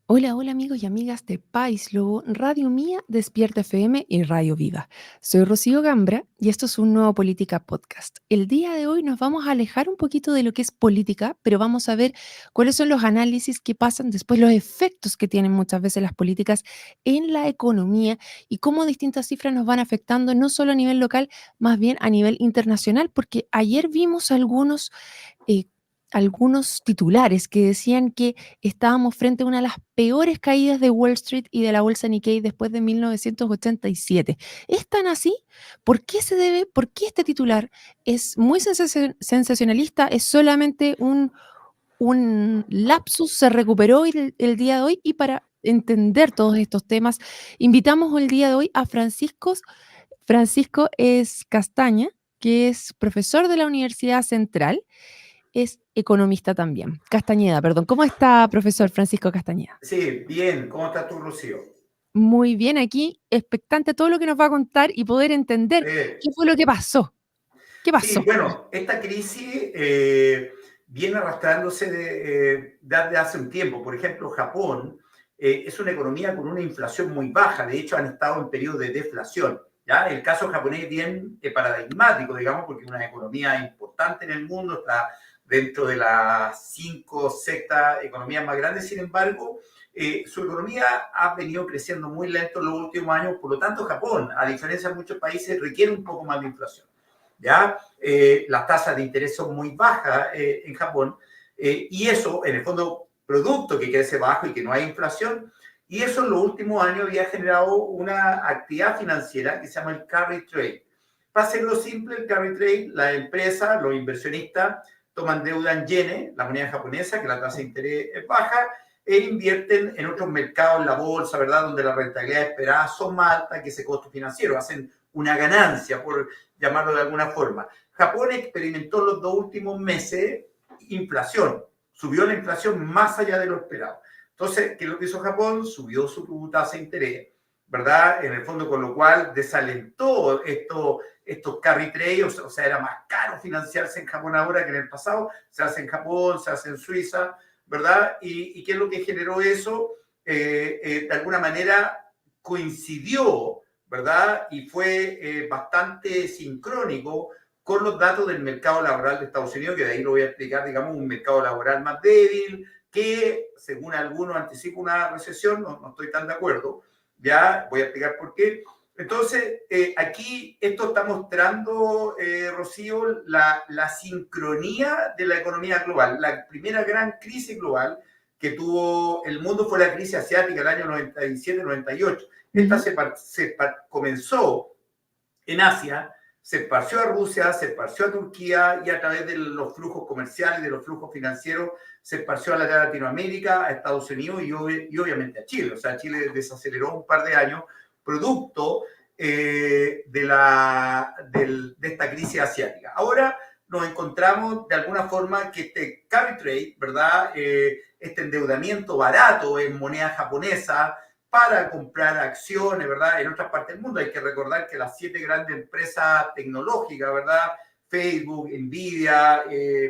Hola, hola amigos y amigas de País Lobo, Radio Mía, Despierta FM y Radio Viva. Soy Rocío Gambra y esto es un nuevo Política Podcast. El día de hoy nos vamos a alejar un poquito de lo que es política, pero vamos a ver cuáles son los análisis que pasan después, los efectos que tienen muchas veces las políticas en la economía y cómo distintas cifras nos van afectando no solo a nivel local, más bien a nivel internacional, porque ayer vimos eh, algunos titulares que decían que estábamos frente a una de las peores caídas de Wall Street y de la bolsa Nikkei después de 1987. ¿Es tan así? ¿Por qué se debe? ¿Por qué este titular es muy sensacionalista? ¿Es solamente un lapsus? ¿Se recuperó el día de hoy? Y para entender todos estos temas, invitamos el día de hoy a Francisco es Castaña, que es profesor de la Universidad Central, es economista también. Castañeda, perdón. ¿Cómo está, profesor Francisco Castañeda? Sí, bien. ¿Cómo estás tú, Rocío? Muy bien, aquí expectante todo lo que nos va a contar y poder entender qué fue lo que pasó. ¿Qué Sí, pasó? bueno, esta crisis viene arrastrándose desde hace un tiempo. Por ejemplo, Japón es una economía con una inflación muy baja. De hecho, han estado en periodo de deflación. ¿Ya? El caso japonés es bien paradigmático, digamos, porque es una economía importante en el mundo, está dentro de las 5 sextas economías más grandes. Sin embargo, su economía ha venido creciendo muy lento en los últimos años. Por lo tanto, Japón, a diferencia de muchos países, requiere un poco más de inflación. ¿Ya? Las tasas de interés son muy bajas en Japón y eso, en el fondo, producto que crece bajo y que no hay inflación, y eso en los últimos años había generado una actividad financiera que se llama el carry trade. Para hacerlo simple, el carry trade, la empresa, los inversionistas toman deuda en yenes, la moneda japonesa, que la tasa de interés es baja, e invierten en otros mercados, en la bolsa, ¿verdad? Donde la rentabilidad esperada son más altas que ese costo financiero, hacen una ganancia, por llamarlo de alguna forma. Japón experimentó los 2 últimos meses inflación, subió la inflación más allá de lo esperado. Entonces, ¿qué es lo que hizo Japón? Subió su tasa de interés, ¿verdad? En el fondo, con lo cual desalentó estos carry trade, o sea, era más caro financiarse en Japón ahora que en el pasado, se hace en Japón, se hace en Suiza, ¿verdad? ¿Y qué es lo que generó eso? De alguna manera coincidió, ¿verdad? Y fue bastante sincrónico con los datos del mercado laboral de Estados Unidos, que de ahí lo voy a explicar, digamos, un mercado laboral más débil, que según algunos anticipa una recesión, no estoy tan de acuerdo, ya voy a explicar por qué. Entonces, aquí esto está mostrando, Rocío, la sincronía de la economía global. La primera gran crisis global que tuvo el mundo fue la crisis asiática el año 97-98. Esta Ujú. comenzó en Asia, se esparció a Rusia, se esparció a Turquía y a través de los flujos comerciales, de los flujos financieros, se esparció a la Latinoamérica, a Estados Unidos y obviamente a Chile. O sea, Chile desaceleró un par de años producto de esta crisis asiática. Ahora nos encontramos de alguna forma que este carry trade, ¿verdad? Este endeudamiento barato en moneda japonesa, para comprar acciones, ¿verdad? En otras partes del mundo. Hay que recordar que las 7 grandes empresas tecnológicas, ¿verdad? Facebook, Nvidia,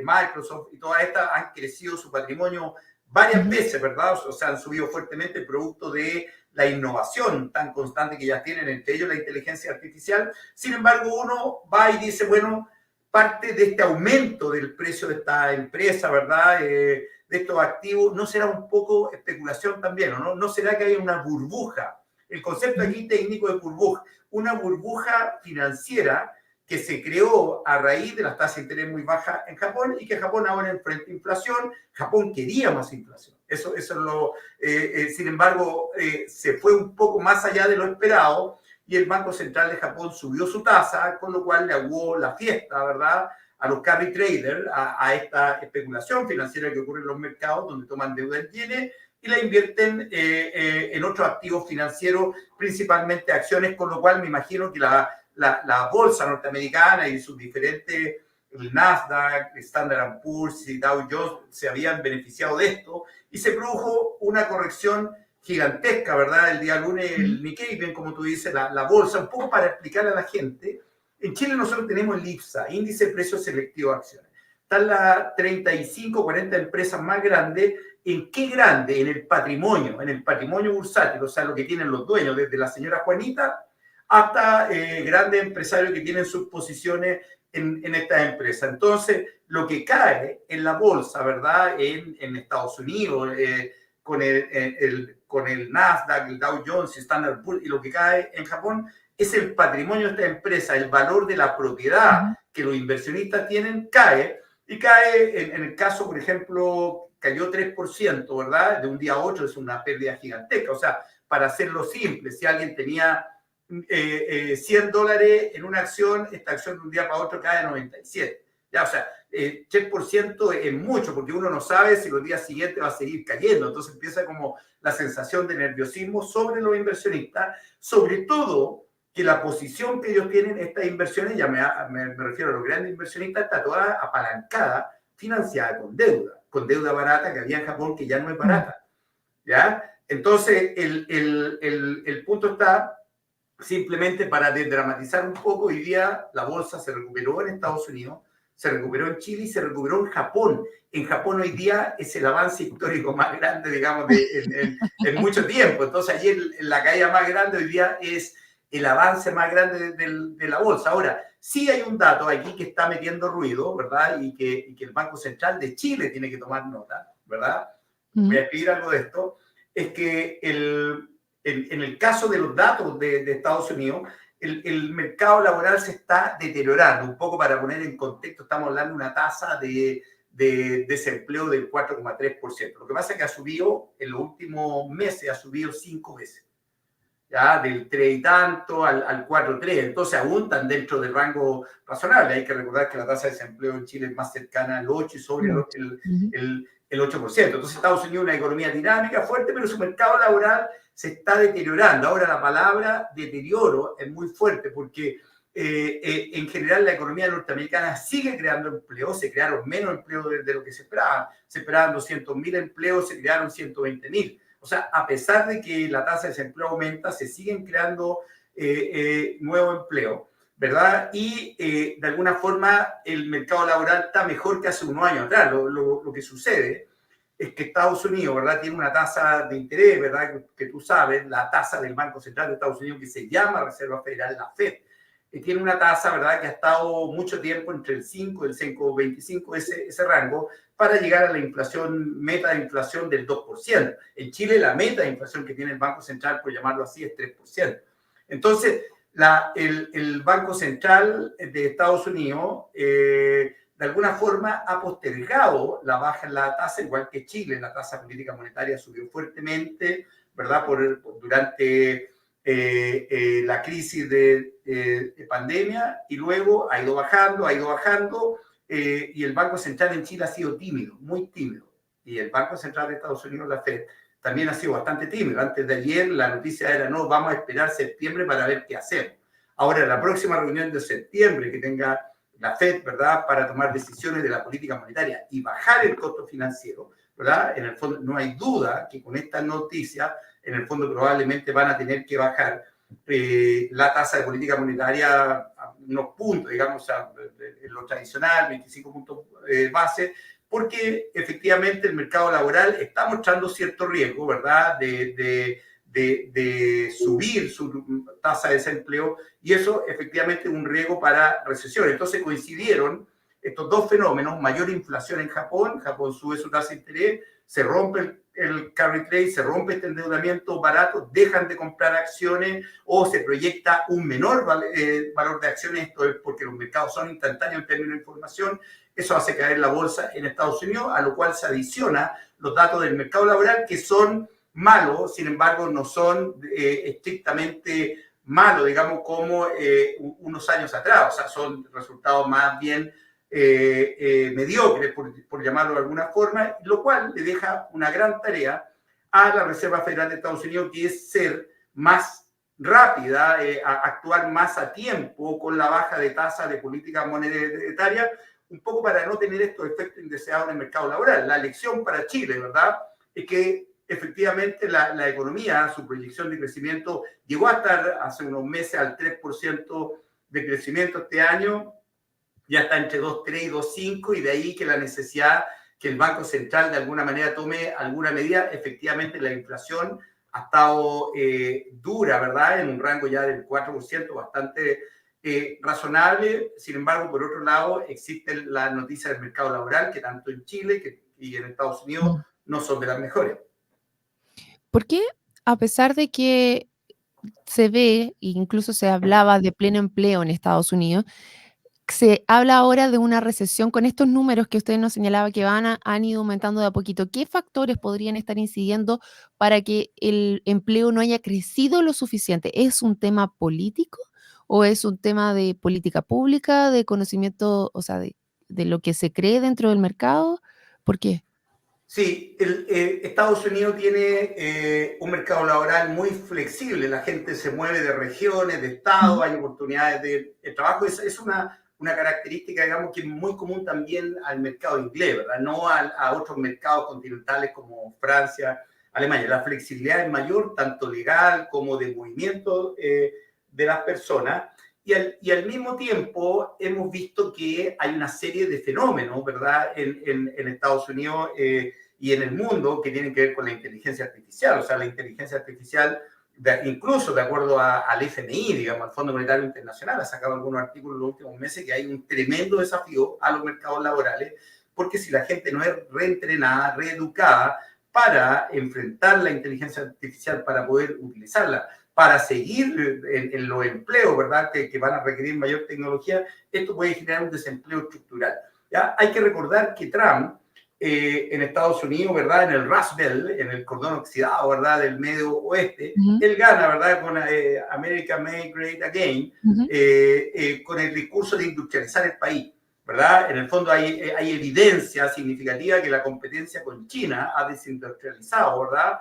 Microsoft y todas estas han crecido su patrimonio varias Ujú. veces, ¿verdad? O sea, han subido fuertemente producto de la innovación tan constante que ya tienen, entre ellos la inteligencia artificial. Sin embargo, uno va y dice, bueno, parte de este aumento del precio de esta empresa, ¿verdad? De estos activos, ¿no será un poco especulación también? ¿O no? ¿No será que hay una burbuja? El concepto Ujú. aquí técnico de burbuja, una burbuja financiera que se creó a raíz de las tasas de interés muy bajas en Japón y que Japón ahora enfrenta inflación. Japón quería más inflación. Eso es lo, sin embargo, se fue un poco más allá de lo esperado y el Banco Central de Japón subió su tasa, con lo cual le aguó la fiesta, ¿verdad? A los carry traders, a esta especulación financiera que ocurre en los mercados, donde toman deuda en yenes y la invierten en otros activos financieros, principalmente acciones, con lo cual me imagino que la bolsa norteamericana y sus diferentes, el Nasdaq, el Standard Poor's y Dow Jones se habían beneficiado de esto y se produjo una corrección gigantesca, ¿verdad? El día lunes Ujú. el Nikkei, bien como tú dices, la bolsa, un poco para explicarle a la gente. En Chile nosotros tenemos el IPSA, Índice de Precios Selectivos de Acciones. están las 35, 40 empresas más grandes. ¿En qué grande? En el patrimonio bursátil, o sea, lo que tienen los dueños, desde la señora Juanita hasta grandes empresarios que tienen sus posiciones en estas empresas. Entonces, lo que cae en la bolsa, ¿verdad? En Estados Unidos, con el Nasdaq, el Dow Jones, Standard Poor's, y lo que cae en Japón es el patrimonio de esta empresa, el valor de la propiedad que los inversionistas tienen cae, y cae, en el caso, por ejemplo, cayó 3%, ¿verdad? De un día a otro, es una pérdida gigantesca. O sea, para hacerlo simple, si alguien tenía $100 en una acción, esta acción de un día para otro cae a 97. Ya, o sea, 3% es mucho, porque uno no sabe si los días siguientes va a seguir cayendo. Entonces empieza como la sensación de nerviosismo sobre los inversionistas, sobre todo que la posición que ellos tienen, estas inversiones, ya me refiero a los grandes inversionistas, está toda apalancada, financiada con deuda barata que había en Japón, que ya no es barata. ¿Ya? Entonces, el punto está, simplemente para desdramatizar un poco, hoy día la bolsa se recuperó en Estados Unidos, se recuperó en Chile y se recuperó en Japón. En Japón hoy día es el avance histórico más grande, digamos, en mucho tiempo. Entonces, ayer la caída más grande hoy día es el avance más grande de la bolsa. Ahora, sí hay un dato aquí que está metiendo ruido, ¿verdad? Y que el Banco Central de Chile tiene que tomar nota, ¿verdad? Voy a escribir algo de esto. Es que en el caso de los datos de Estados Unidos, el mercado laboral se está deteriorando. Un poco para poner en contexto, estamos hablando de una tasa de desempleo del 4,3%. Lo que pasa es que ha subido, en los últimos meses, ha subido 5 veces. ¿Ya? Del 3 y tanto al 4,3. Entonces aún están dentro del rango razonable. Hay que recordar que la tasa de desempleo en Chile es más cercana al 8 y sobre el 8%. Entonces Estados Unidos es una economía dinámica, fuerte, pero su mercado laboral se está deteriorando. Ahora la palabra deterioro es muy fuerte porque en general la economía norteamericana sigue creando empleo, se crearon menos empleos de lo que se esperaba. Se esperaban 200.000 empleos, se crearon 120.000. O sea, a pesar de que la tasa de desempleo aumenta, se siguen creando nuevos empleos, ¿verdad? Y de alguna forma el mercado laboral está mejor que hace unos años atrás. Lo que sucede es que Estados Unidos, ¿verdad? Tiene una tasa de interés, ¿verdad? Que tú sabes, la tasa del Banco Central de Estados Unidos, que se llama Reserva Federal, la Fed, tiene una tasa, ¿verdad?, que ha estado mucho tiempo entre el 5 y el 5,25, ese rango, para llegar a la inflación, meta de inflación del 2%. En Chile la meta de inflación que tiene el Banco Central, por llamarlo así, es 3%. Entonces, el Banco Central de Estados Unidos, de alguna forma, ha postergado la baja en la tasa, igual que Chile. La tasa política monetaria subió fuertemente, ¿verdad?, durante la crisis de pandemia, y luego ha ido bajando, y el Banco Central en Chile ha sido tímido, muy tímido. Y el Banco Central de Estados Unidos, la Fed, también ha sido bastante tímido. Antes de ayer la noticia era: no, vamos a esperar septiembre para ver qué hacemos. Ahora, la próxima reunión de septiembre que tenga la Fed, ¿verdad?, para tomar decisiones de la política monetaria y bajar el costo financiero, ¿verdad? En el fondo, no hay duda que con esta noticia, en el fondo probablemente van a tener que bajar la tasa de política monetaria a unos puntos, digamos, en lo tradicional, 25 puntos base, porque efectivamente el mercado laboral está mostrando cierto riesgo, ¿verdad?, de subir su tasa de desempleo, y eso efectivamente es un riesgo para recesión. Entonces coincidieron estos dos fenómenos: mayor inflación en Japón, Japón sube su tasa de interés, se rompe el carry trade, se rompe este endeudamiento barato, dejan de comprar acciones o se proyecta un menor valor de acciones. Esto es porque los mercados son instantáneos en términos de información. Eso hace caer la bolsa en Estados Unidos, a lo cual se adiciona los datos del mercado laboral, que son malos, sin embargo no son estrictamente malos, digamos, como unos años atrás. O sea, son resultados más bien mediocres, por llamarlo de alguna forma, lo cual le deja una gran tarea a la Reserva Federal de Estados Unidos, que es ser más rápida, actuar más a tiempo con la baja de tasa de política monetaria, un poco para no tener estos efectos indeseados en el mercado laboral. La lección para Chile, ¿verdad?, es que efectivamente la economía, su proyección de crecimiento, llegó a estar hace unos meses al 3% de crecimiento este año, ya está entre 2,3 y 2,5, y de ahí que la necesidad que el Banco Central de alguna manera tome alguna medida. Efectivamente, la inflación ha estado dura, ¿verdad? En un rango ya del 4%, bastante razonable. Sin embargo, por otro lado, existe la noticia del mercado laboral, que tanto en Chile y en Estados Unidos Mm. no son de las mejores. ¿Por qué, a pesar de que se ve, incluso se hablaba de pleno empleo en Estados Unidos, se habla ahora de una recesión con estos números que usted nos señalaba que han ido aumentando de a poquito? ¿Qué factores podrían estar incidiendo para que el empleo no haya crecido lo suficiente? ¿Es un tema político o es un tema de política pública, de conocimiento, o sea, de lo que se cree dentro del mercado? ¿Por qué? Sí, Estados Unidos tiene un mercado laboral muy flexible. La gente se mueve de regiones, de estados, Ujú, hay oportunidades de trabajo. Es una característica, digamos, que es muy común también al mercado inglés, ¿verdad? No a otros mercados continentales como Francia, Alemania. La flexibilidad es mayor, tanto legal como de movimiento de las personas. Y al mismo tiempo hemos visto que hay una serie de fenómenos, ¿verdad?, en Estados Unidos y en el mundo que tienen que ver con la inteligencia artificial. O sea, la inteligencia artificial, incluso de acuerdo al FMI, digamos, al Fondo Monetario Internacional, ha sacado algunos artículos en los últimos meses que hay un tremendo desafío a los mercados laborales, porque si la gente no es reentrenada, reeducada para enfrentar la inteligencia artificial, para poder utilizarla, para seguir en los empleos, ¿verdad?, que van a requerir mayor tecnología, esto puede generar un desempleo estructural. ¿Ya? Hay que recordar que Trump, en Estados Unidos, ¿verdad?, en el Rust Belt, en el cordón oxidado, ¿verdad?, del medio oeste, ujú, él gana, ¿verdad?, con America Make Great Again, ujú, con el discurso de industrializar el país, ¿verdad? En el fondo hay evidencia significativa que la competencia con China ha desindustrializado, ¿verdad?,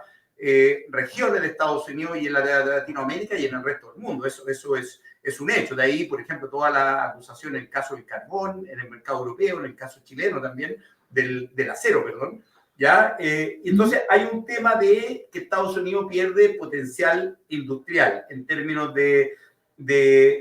regiones de Estados Unidos y en la de Latinoamérica y en el resto del mundo. Eso es un hecho. De ahí, por ejemplo, toda la acusación en el caso del carbón, en el mercado europeo, en el caso chileno también, del acero, perdón. ¿Ya? ujú, Entonces, hay un tema de que Estados Unidos pierde potencial industrial en términos de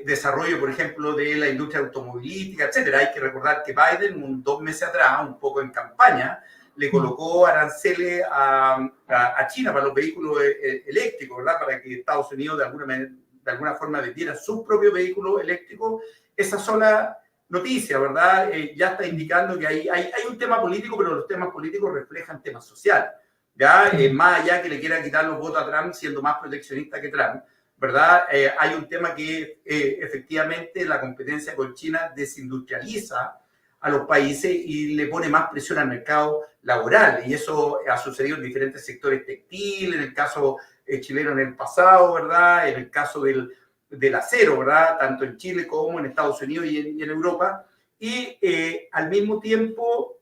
desarrollo, por ejemplo, de la industria automovilística, etcétera. Hay que recordar que Biden, 2 meses atrás, un poco en campaña, le mm, colocó aranceles a China para los vehículos eléctricos, ¿verdad? Para que Estados Unidos de alguna forma vendiera sus propios vehículos eléctricos. Esa sola noticia, ¿verdad? Ya está mm, indicando que hay un tema político, pero los temas políticos reflejan temas sociales. ¿Ya? claro. Más allá que le quiera quitar los votos a Trump siendo más proteccionista que Trump, ¿verdad? Hay un tema que efectivamente la competencia con China desindustrializa a los países y le pone más presión al mercado laboral. Y eso ha sucedido en diferentes sectores textiles, en el caso chileno en el pasado, ¿verdad? En el caso del acero, ¿verdad? Tanto en Chile como en Estados Unidos y en Europa. Y al mismo tiempo,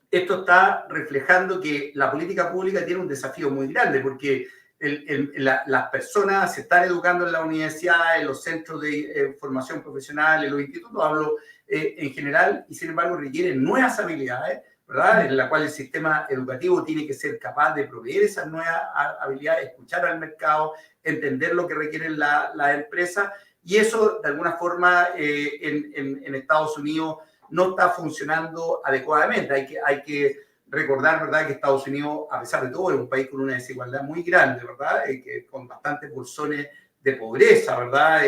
esto está reflejando que la política pública tiene un desafío muy grande, porque las personas se están educando en la universidad, en los centros de formación profesional, en los institutos, hablo en general, y sin embargo requieren nuevas habilidades, ¿verdad? Mm, En la cual el sistema educativo tiene que ser capaz de proveer esas nuevas habilidades, escuchar al mercado, entender lo que requieren las empresas, y eso de alguna forma en Estados Unidos no está funcionando adecuadamente. Hay que recordar, ¿verdad?, que Estados Unidos, a pesar de todo, es un país con una desigualdad muy grande, ¿verdad?, con bastantes bolsones de pobreza, ¿verdad?,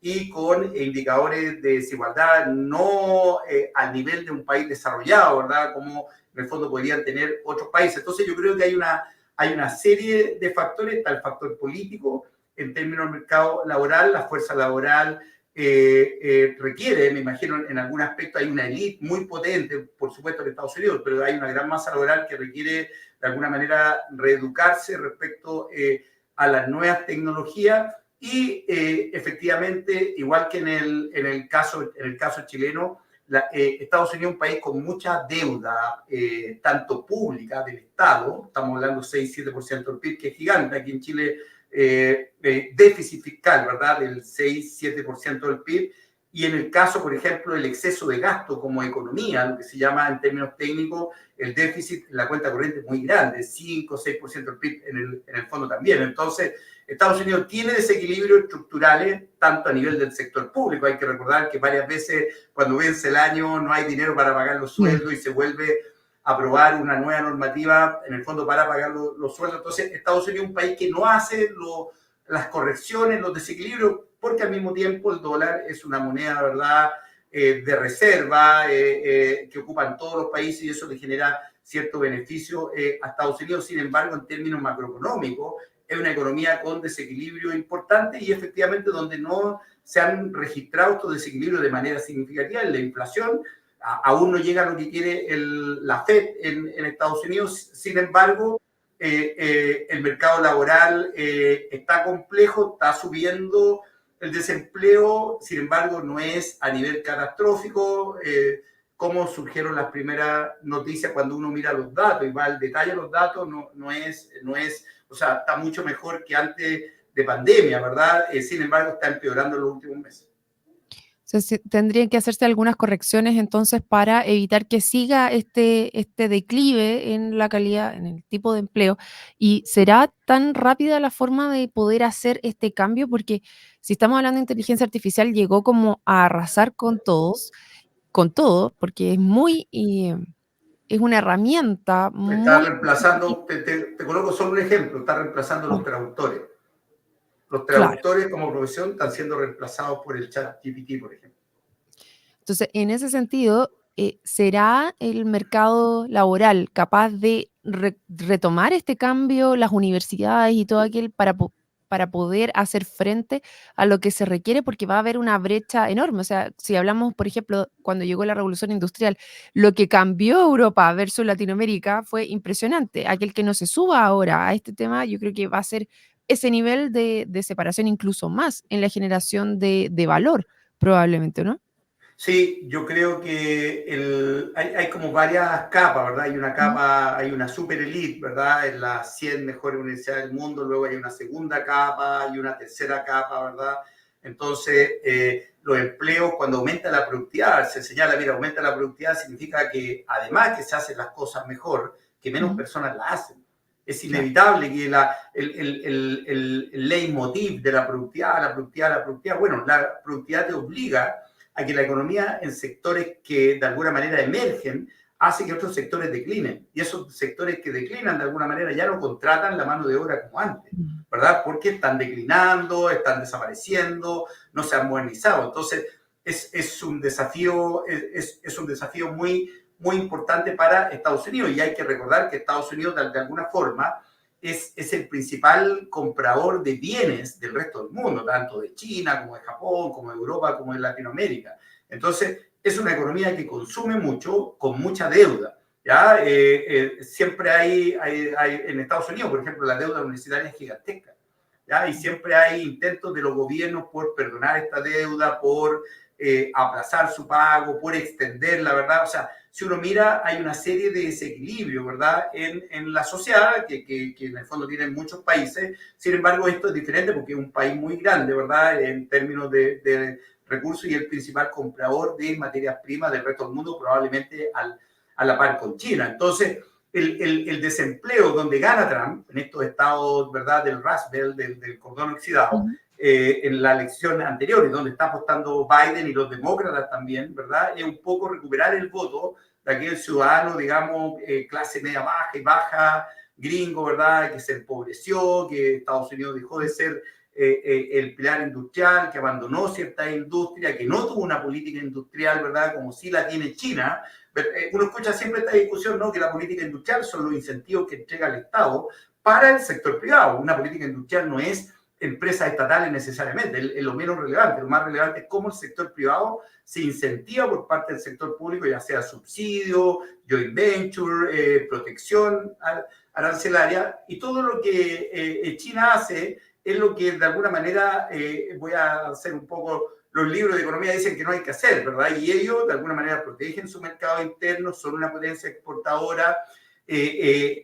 y con indicadores de desigualdad no al nivel de un país desarrollado, ¿verdad?, como en el fondo podrían tener otros países. Entonces yo creo que hay una serie de factores. Está el factor político en términos del mercado laboral, la fuerza laboral requiere, me imagino, en algún aspecto hay una élite muy potente, por supuesto, en Estados Unidos, pero hay una gran masa laboral que requiere, de alguna manera, reeducarse respecto a las nuevas tecnologías y, efectivamente, igual que en el caso chileno, Estados Unidos es un país con mucha deuda, tanto pública del Estado, estamos hablando 6-7% del PIB, que es gigante. Aquí en Chile déficit fiscal, ¿verdad?, del 6-7% del PIB, y en el caso, por ejemplo, el exceso de gasto como economía, lo que se llama en términos técnicos el déficit en la cuenta corriente es muy grande, 5 o 6% del PIB en el fondo también. Entonces, Estados Unidos tiene desequilibrios estructurales tanto a nivel del sector público. Hay que recordar que varias veces cuando vence el año no hay dinero para pagar los sueldos y se vuelve a aprobar una nueva normativa en el fondo para pagar los sueldos. Entonces, Estados Unidos es un país que no hace las correcciones, los desequilibrios, porque al mismo tiempo el dólar es una moneda, ¿verdad?, de reserva que ocupan todos los países y eso le genera cierto beneficio a Estados Unidos. Sin embargo, en términos macroeconómicos, es una economía con desequilibrio importante y efectivamente donde no se han registrado estos desequilibrios de manera significativa en la inflación. Aún no llega a lo que quiere la Fed en Estados Unidos. Sin embargo, el mercado laboral está complejo, está subiendo el desempleo, sin embargo, no es a nivel catastrófico, como surgieron las primeras noticias cuando uno mira los datos y va al detalle de los datos, no es, o sea, está mucho mejor que antes de pandemia, ¿verdad? Sin embargo, está empeorando en los últimos meses. Tendrían que hacerse algunas correcciones entonces para evitar que siga este declive en la calidad, en el tipo de empleo. ¿Y será tan rápida la forma de poder hacer este cambio? Porque si estamos hablando de inteligencia artificial, llegó como a arrasar con todo, porque es una herramienta Está muy... reemplazando, te coloco solo un ejemplo, está reemplazando los traductores. Los Claro. traductores como profesión están siendo reemplazados por el chat GPT, por ejemplo. Entonces, en ese sentido, ¿será el mercado laboral capaz de retomar este cambio, las universidades y todo aquel para poder hacer frente a lo que se requiere? Porque va a haber una brecha enorme. O sea, si hablamos, por ejemplo, cuando llegó la revolución industrial, lo que cambió Europa versus Latinoamérica fue impresionante. Aquel que no se suba ahora a este tema, yo creo que va a ser ese nivel de separación incluso más en la generación de valor, probablemente, ¿no? Sí, yo creo que hay como varias capas, ¿verdad? Hay una Ujú. capa, hay una super elite, ¿verdad? En las 100 mejores universidades del mundo, luego hay una segunda capa, hay una tercera capa, ¿verdad? Entonces, los empleos, cuando aumenta la productividad, se señala, mira, aumenta la productividad, significa que además que se hacen las cosas mejor, que menos Ujú. personas las hacen. Es Claro. inevitable que el leitmotiv de la productividad, bueno, la productividad te obliga a que la economía en sectores que de alguna manera emergen hace que otros sectores declinen. Y esos sectores que declinan de alguna manera ya no contratan la mano de obra como antes, Mm. ¿verdad? Porque están declinando, están desapareciendo, no se han modernizado. Entonces, es un desafío, es un desafío muy importante para Estados Unidos. Y hay que recordar que Estados Unidos, de alguna forma, es el principal comprador de bienes del resto del mundo, tanto de China como de Japón, como de Europa, como de Latinoamérica. Entonces, es una economía que consume mucho, con mucha deuda. ¿Ya? Siempre hay, en Estados Unidos, por ejemplo, la deuda universitaria es gigantesca. ¿Ya? Y siempre hay intentos de los gobiernos por perdonar esta deuda, por aplazar su pago, por extenderla, ¿verdad? O sea, si uno mira, hay una serie de desequilibrios, ¿verdad?, en la sociedad, que en el fondo tienen muchos países. Sin embargo, esto es diferente porque es un país muy grande, ¿verdad?, en términos de recursos y el principal comprador de materias primas del resto del mundo, probablemente a la par con China. Entonces, el desempleo donde gana Trump, en estos estados, ¿verdad?, del Rust Belt, del cordón oxidado, Ujú. en la elección anterior, y donde está apostando Biden y los demócratas también, ¿verdad? Es un poco recuperar el voto de aquel ciudadano, digamos, clase media baja y baja, gringo, ¿verdad? Que se empobreció, que Estados Unidos dejó de ser el pilar industrial, que abandonó cierta industria, que no tuvo una política industrial, ¿verdad? Como sí la tiene China. Uno escucha siempre esta discusión, ¿no? Que la política industrial son los incentivos que entrega el Estado para el sector privado. Una política industrial no es empresas estatales necesariamente, es lo menos relevante. Lo más relevante es cómo el sector privado se incentiva por parte del sector público, ya sea subsidio, joint venture, protección arancelaria, y todo lo que China hace es lo que de alguna manera, voy a hacer un poco, los libros de economía dicen que no hay que hacer, ¿verdad? Y ellos de alguna manera protegen su mercado interno, son una potencia exportadora,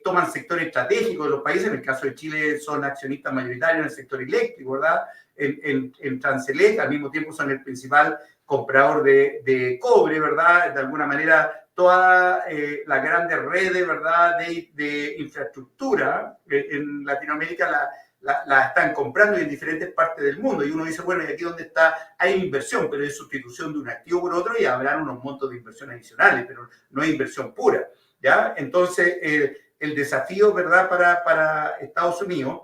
toman sectores estratégicos de los países. En el caso de Chile son accionistas mayoritarios en el sector eléctrico, ¿verdad? en Transelec, al mismo tiempo son el principal comprador de cobre, ¿verdad? De alguna manera, todas las grandes redes, ¿verdad?, de infraestructura en Latinoamérica la están comprando y en diferentes partes del mundo. Y uno dice, bueno, ¿y aquí dónde está? Hay inversión, pero es sustitución de un activo por otro y habrán unos montos de inversión adicionales, pero no es inversión pura, ¿ya? Entonces, el desafío, ¿verdad?, para Estados Unidos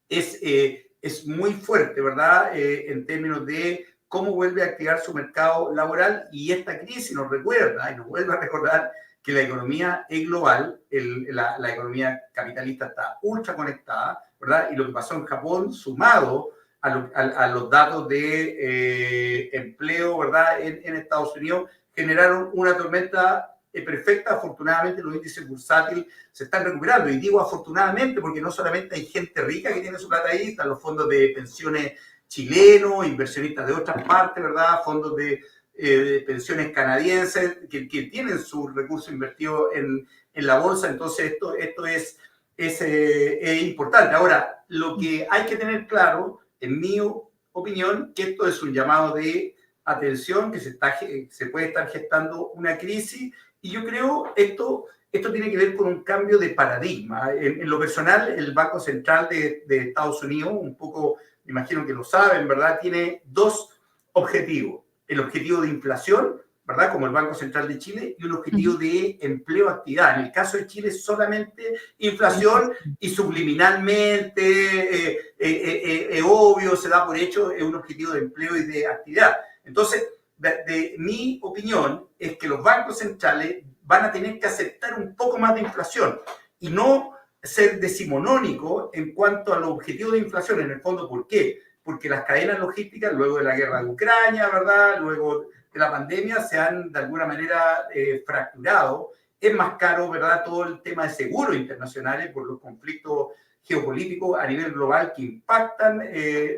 es muy fuerte, ¿verdad?, en términos de cómo vuelve a activar su mercado laboral, y esta crisis nos recuerda y nos vuelve a recordar que la economía es global, la economía capitalista está ultra conectada, ¿verdad? Y lo que pasó en Japón, sumado a los datos de empleo, ¿verdad?, en Estados Unidos, generaron una tormenta perfecta. Afortunadamente los índices bursátiles se están recuperando, y digo afortunadamente porque no solamente hay gente rica que tiene su plata ahí, están los fondos de pensiones chilenos, inversionistas de otras partes, ¿verdad?, fondos de pensiones canadienses que tienen sus recursos invertidos en la bolsa. Entonces esto es importante. Ahora, lo que hay que tener claro, en mi opinión, que esto es un llamado de atención, que se puede estar gestando una crisis, y yo creo esto tiene que ver con un cambio de paradigma. En lo personal, el Banco Central de Estados Unidos, un poco, me imagino que lo saben, ¿verdad?, tiene dos objetivos. El objetivo de inflación, ¿verdad?, como el Banco Central de Chile, y un objetivo de empleo, actividad. En el caso de Chile, solamente inflación, y subliminalmente, obvio, se da por hecho, es un objetivo de empleo y de actividad. Entonces, de mi opinión es que los bancos centrales van a tener que aceptar un poco más de inflación y no ser decimonónico en cuanto a los objetivos de inflación. En el fondo, ¿por qué? Porque las cadenas logísticas, luego de la guerra de Ucrania, ¿verdad?, luego de la pandemia, se han de alguna manera fracturado. Es más caro, ¿verdad?, todo el tema de seguros internacionales por los conflictos geopolíticos a nivel global que impactan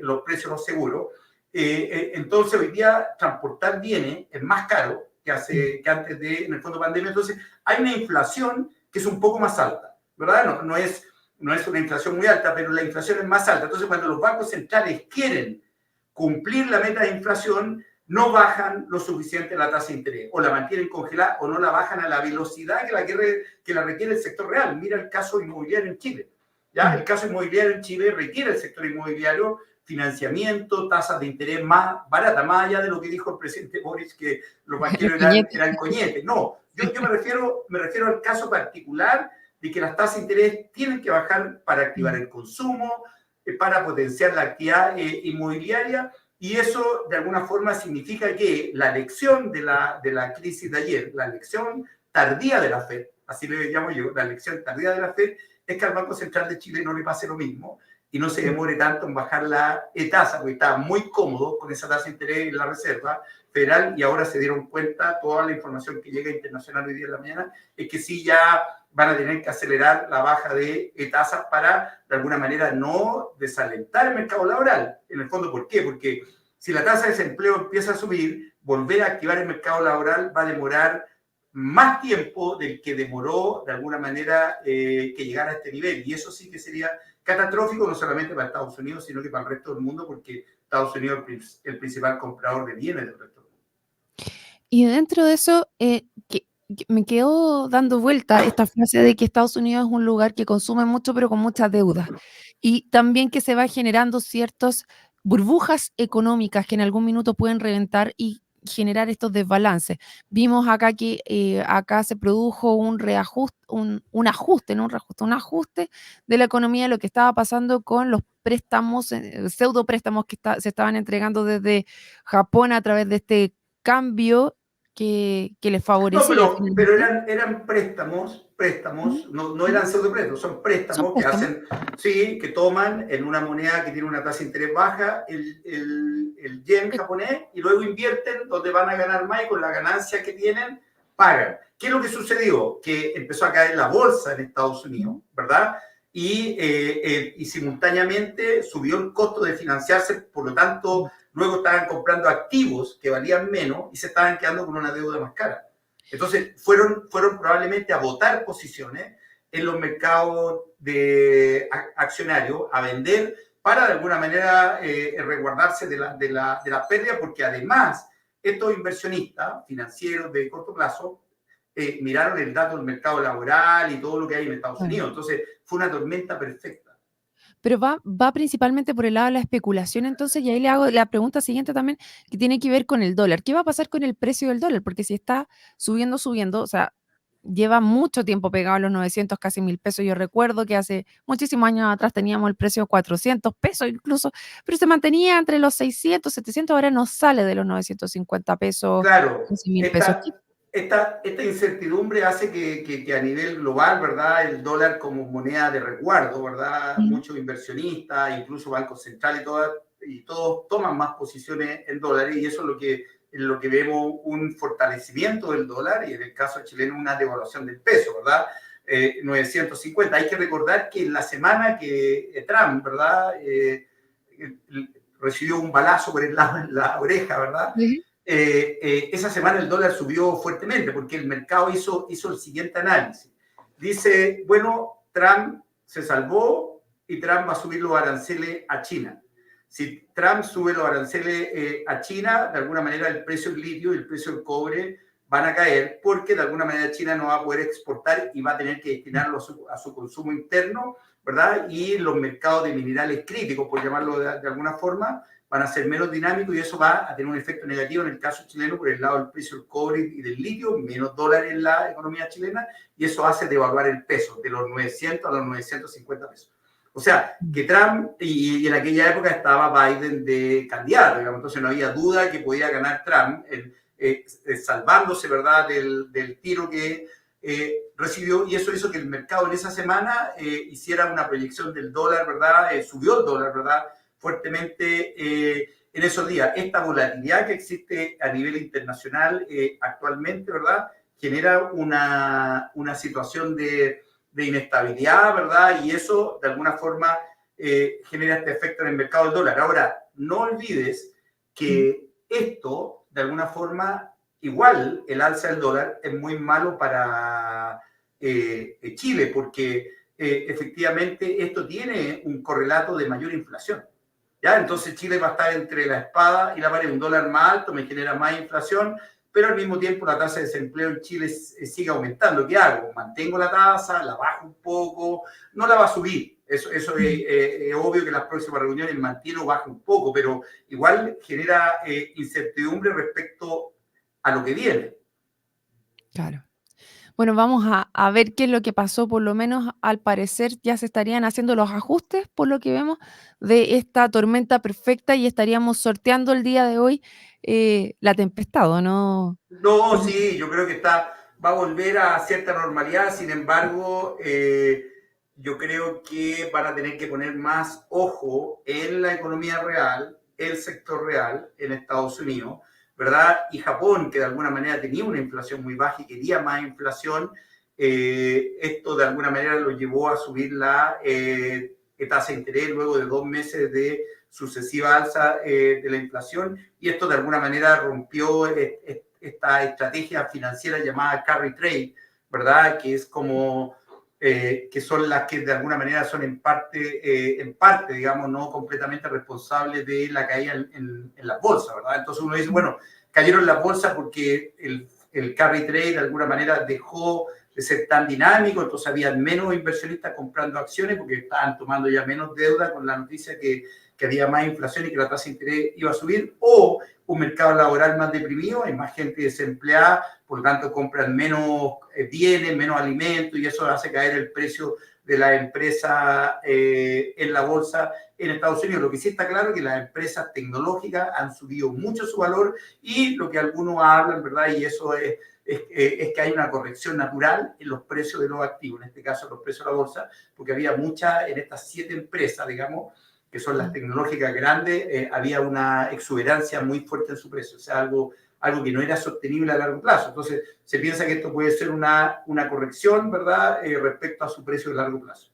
los precios de los seguros. Entonces, hoy día transportar bienes es más caro que antes de, en el fondo, pandemia. Entonces, hay una inflación que es un poco más alta, ¿verdad? No es una inflación muy alta, pero la inflación es más alta. Entonces, cuando los bancos centrales quieren cumplir la meta de inflación, no bajan lo suficiente la tasa de interés, o la mantienen congelada, o no la bajan a la velocidad que la requiere el sector real. Mira el caso inmobiliario en Chile. ¿Ya? El caso inmobiliario en Chile requiere el sector inmobiliario financiamiento, tasas de interés más baratas, más allá de lo que dijo el presidente Boris, que los banqueros eran coñetes. No, yo me refiero al caso particular de que las tasas de interés tienen que bajar para activar el consumo, para potenciar la actividad inmobiliaria, y eso de alguna forma significa que la lección de la crisis de ayer, la lección tardía de la FED, así le llamo yo, la lección tardía de la FED, es que al Banco Central de Chile no le pase lo mismo y no se demore tanto en bajar la tasa, porque estaba muy cómodo con esa tasa de interés en la Reserva Federal, y ahora se dieron cuenta, toda la información que llega internacional hoy día en la mañana, es que sí ya van a tener que acelerar la baja de tasas para, de alguna manera, no desalentar el mercado laboral. En el fondo, ¿por qué? Porque si la tasa de desempleo empieza a subir, volver a activar el mercado laboral va a demorar más tiempo del que demoró, de alguna manera, que llegara a este nivel. Y eso sí que sería catastrófico, no solamente para Estados Unidos, sino que para el resto del mundo, porque Estados Unidos es el principal comprador de bienes del resto del mundo. Y dentro de eso, que me quedó dando vuelta esta frase de que Estados Unidos es un lugar que consume mucho, pero con mucha deuda. Y también que se va generando ciertas burbujas económicas que en algún minuto pueden reventar y generar estos desbalances. Vimos acá que acá se produjo un reajuste, un ajuste de la economía, lo que estaba pasando con los préstamos, pseudo préstamos que se estaban entregando desde Japón a través de este cambio que les No, favorecía pero finalmente. eran préstamos, Ujú, no ujú. eran pseudopréstamos, son Son préstamos que préstamos. hacen, sí, que toman en una moneda que tiene una tasa de interés baja, el yen Eh, japonés, y luego invierten donde van a ganar más, y con la ganancia que tienen pagan. ¿Qué es lo que sucedió? Que empezó a caer la bolsa en Estados Unidos, Ujú. ¿verdad? Y simultáneamente subió el costo de financiarse, por lo tanto, luego estaban comprando activos que valían menos y se estaban quedando con una deuda más cara. Entonces, fueron probablemente a votar posiciones en los mercados de accionarios, a vender para de alguna manera resguardarse de la pérdida, porque además estos inversionistas financieros de corto plazo miraron el dato del mercado laboral y todo lo que hay en Estados Claro. Unidos. Entonces fue una tormenta perfecta. Pero va principalmente por el lado de la especulación, entonces, y ahí le hago la pregunta siguiente también, que tiene que ver con el dólar. ¿Qué va a pasar con el precio del dólar? Porque si está subiendo, o sea, lleva mucho tiempo pegado a los 900, casi 1.000 pesos. Yo recuerdo que hace muchísimos años atrás teníamos el precio de 400 pesos incluso, pero se mantenía entre los 600, 700, ahora no sale de los 950 pesos, Claro, 11.000 pesos. esta incertidumbre hace que a nivel global, ¿verdad? El dólar como moneda de resguardo, ¿verdad? Ujú. Muchos inversionistas, incluso bancos centrales y todos toman más posiciones en dólares, y eso es lo que vemos, un fortalecimiento del dólar, y en el caso chileno una devaluación del peso, ¿verdad? 950. Hay que recordar que en la semana que Trump, ¿verdad? Recibió un balazo por el lado en la oreja, ¿verdad? Ujú. Esa semana el dólar subió fuertemente porque el mercado hizo el siguiente análisis. Dice, bueno, Trump se salvó y Trump va a subir los aranceles a China. Si Trump sube los aranceles a China, de alguna manera el precio del litio y el precio del cobre van a caer, porque de alguna manera China no va a poder exportar y va a tener que destinarlo a su consumo interno, ¿verdad? Y los mercados de minerales críticos, por llamarlo de alguna forma, van a ser menos dinámicos, y eso va a tener un efecto negativo en el caso chileno por el lado del precio del cobre y del litio, menos dólares en la economía chilena, y eso hace devaluar el peso de los 900 a los 950 pesos. O sea, que Trump, y en aquella época estaba Biden de candidato, digamos, entonces no había duda que podía ganar Trump, salvándose, ¿verdad?, del tiro que recibió, y eso hizo que el mercado en esa semana hiciera una proyección del dólar, ¿verdad? Subió el dólar, ¿verdad?, fuertemente en esos días. Esta volatilidad que existe a nivel internacional actualmente, ¿verdad?, genera una situación de inestabilidad, ¿verdad? Y eso, de alguna forma, genera este efecto en el mercado del dólar. Ahora, no olvides Mm. que esto, de alguna forma, igual el alza del dólar es muy malo para Chile, porque efectivamente esto tiene un correlato de mayor inflación. ¿Ya? Entonces Chile va a estar entre la espada y la pared. Un dólar más alto me genera más inflación, pero al mismo tiempo la tasa de desempleo en Chile sigue aumentando. ¿Qué hago? Mantengo la tasa, la bajo un poco, no la va a subir. Eso Mm. es obvio que las próximas reuniones mantiene o baja un poco, pero igual genera incertidumbre respecto a lo que viene. Claro. Bueno, vamos a ver qué es lo que pasó. Por lo menos, al parecer, ya se estarían haciendo los ajustes, por lo que vemos, de esta tormenta perfecta, y estaríamos sorteando el día de hoy la tempestad, ¿o no, No, profesor? sí, yo creo que va a volver a cierta normalidad. Sin embargo, yo creo que van a tener que poner más ojo en la economía real, el sector real en Estados Unidos, ¿verdad? Y Japón, que de alguna manera tenía una inflación muy baja y quería más inflación, esto de alguna manera lo llevó a subir la tasa de interés luego de 2 meses de sucesiva alza de la inflación, y esto de alguna manera rompió esta estrategia financiera llamada carry trade, ¿verdad? Que es como, que son las que de alguna manera son en parte, digamos, no completamente responsables de la caída en las bolsas, ¿verdad? Entonces uno dice, bueno, cayeron las bolsas porque el carry trade de alguna manera dejó de ser tan dinámico, entonces había menos inversionistas comprando acciones porque estaban tomando ya menos deuda con la noticia que había más inflación y que la tasa de interés iba a subir, o un mercado laboral más deprimido, hay más gente desempleada, por lo tanto compran menos bienes, menos alimentos, y eso hace caer el precio de la empresa en la bolsa en Estados Unidos. Lo que sí está claro es que las empresas tecnológicas han subido mucho su valor, y lo que algunos hablan, ¿verdad? Y eso es que hay una corrección natural en los precios de los activos, en este caso los precios de la bolsa, porque había muchas, en estas 7 empresas, digamos, que son las Mm. tecnológicas grandes, había una exuberancia muy fuerte en su precio, o sea, algo que no era sostenible a largo plazo. Entonces, se piensa que esto puede ser una corrección, ¿verdad?, respecto a su precio de largo plazo.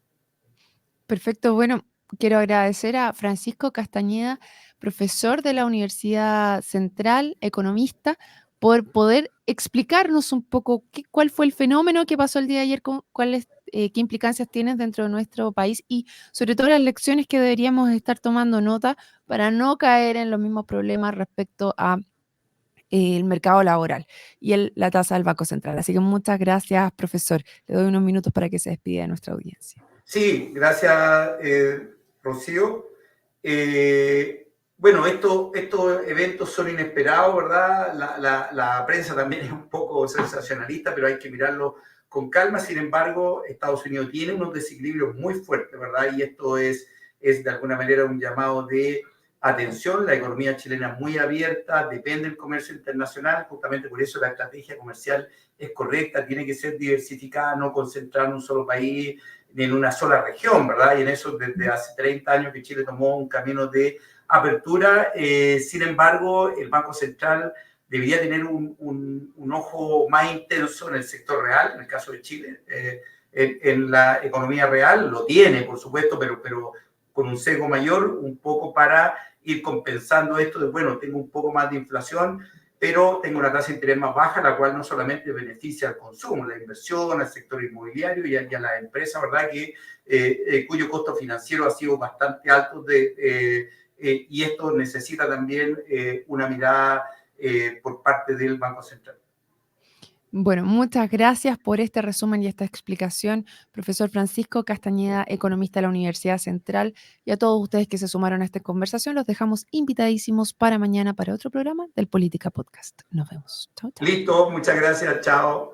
Perfecto. Bueno, quiero agradecer a Francisco Castañeda, profesor de la Universidad Central, economista, por poder explicarnos un poco cuál fue el fenómeno que pasó el día de ayer, cuál es qué implicancias tienen dentro de nuestro país y sobre todo las lecciones que deberíamos estar tomando nota para no caer en los mismos problemas respecto a el mercado laboral y la tasa del Banco Central. Así que muchas gracias, profesor. Le doy unos minutos para que se despida de nuestra audiencia. Sí, gracias, Rocío. Bueno, estos eventos son inesperados, ¿verdad? La prensa también es un poco sensacionalista, pero hay que mirarlo con calma. Sin embargo, Estados Unidos tiene unos desequilibrios muy fuertes, ¿verdad? Y esto es de alguna manera un llamado de atención. La economía chilena es muy abierta, depende del comercio internacional, justamente por eso la estrategia comercial es correcta, tiene que ser diversificada, no concentrar en un solo país ni en una sola región, ¿verdad? Y en eso desde hace 30 años que Chile tomó un camino de apertura. Sin embargo, el Banco Central debería tener un ojo más intenso en el sector real, en el caso de Chile, en la economía real, lo tiene, por supuesto, pero con un sesgo mayor, un poco para ir compensando esto de, bueno, tengo un poco más de inflación, pero tengo una tasa de interés más baja, la cual no solamente beneficia al consumo, la inversión, al sector inmobiliario y a las empresas, ¿verdad? Cuyo costo financiero ha sido bastante alto y esto necesita también una mirada por parte del Banco Central. Bueno, muchas gracias por este resumen y esta explicación, profesor Francisco Castañeda, economista de la Universidad Central, y a todos ustedes que se sumaron a esta conversación, los dejamos invitadísimos para mañana para otro programa del Política Podcast. Nos vemos. Chao, chao. Listo, muchas gracias, chao.